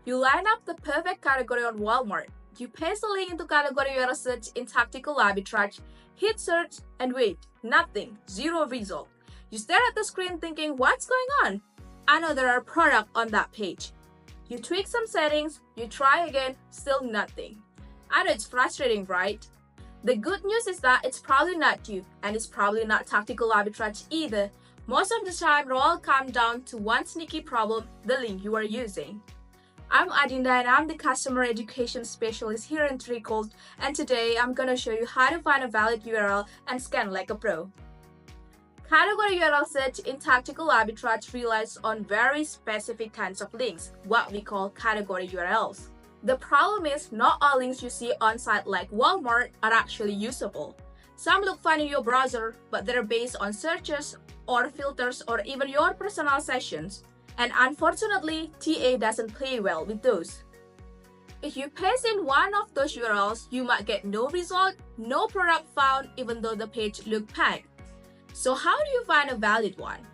You line up the perfect category on Walmart. You paste the link into category URL search in Tactical Arbitrage, hit search, and wait. Nothing. Zero result. You stare at the screen thinking, what's going on? I know there are products on that page. You tweak some settings, you try again, still nothing. I know it's frustrating, right? The good news is that it's probably not you, and it's probably not Tactical Arbitrage either. Most of the time, it all comes down to one sneaky problem, the link you are using. I'm Adinda and I'm the Customer Education Specialist here in Tricold, and today I'm going to show you how to find a valid URL and scan like a pro. Category URL search in Tactical Arbitrage relies on very specific kinds of links, what we call category URLs. The problem is not all links you see on sites like Walmart are actually usable. Some look fun in your browser, but they're based on searches or filters or even your personal sessions. And unfortunately, TA doesn't play well with those. If you paste in one of those URLs, you might get no result, no product found even though the page looked packed. So how do you find a valid one?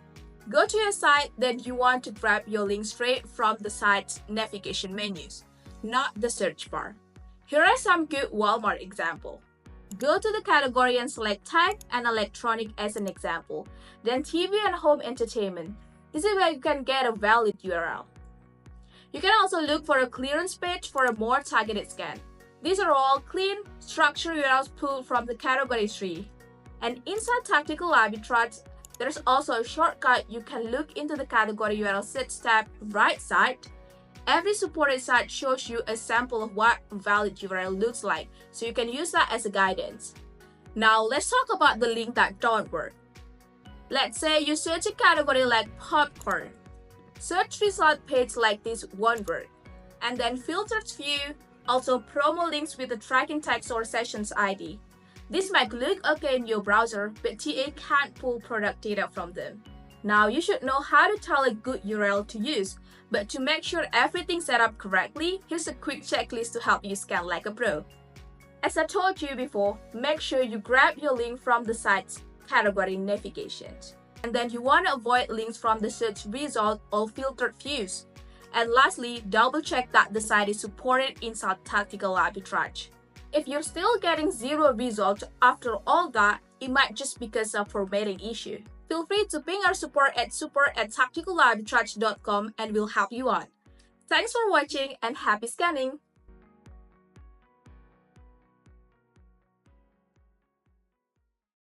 Go to your site, then you want to grab your link straight from the site's navigation menus, not the search bar. Here are some good Walmart examples. Go to the category and select Tech and Electronic as an example, then TV and Home Entertainment. This is where you can get a valid URL. You can also look for a clearance page for a more targeted scan. These are all clean, structured URLs pulled from the category tree. And inside Tactical Arbitrage, there's also a shortcut. You can look into the category URL search tab right side. Every supported site shows you a sample of what a valid URL looks like, so you can use that as a guidance. Now let's talk about the link that don't work. Let's say you search a category like popcorn. Search result page like this won't work. And then filtered view, also promo links with the tracking text or sessions ID. This might look okay in your browser, but TA can't pull product data from them. Now you should know how to tell a good URL to use, but to make sure everything's set up correctly, here's a quick checklist to help you scan like a pro. As I told you before, make sure you grab your link from the site's category navigation. And then you want to avoid links from the search result or filtered views. And lastly, double check that the site is supported inside Tactical Arbitrage. If you're still getting zero results after all that, it might just be because of formatting issue. Feel free to ping our support@tacticalarbitrage.com and we'll help you out. Thanks for watching and happy scanning!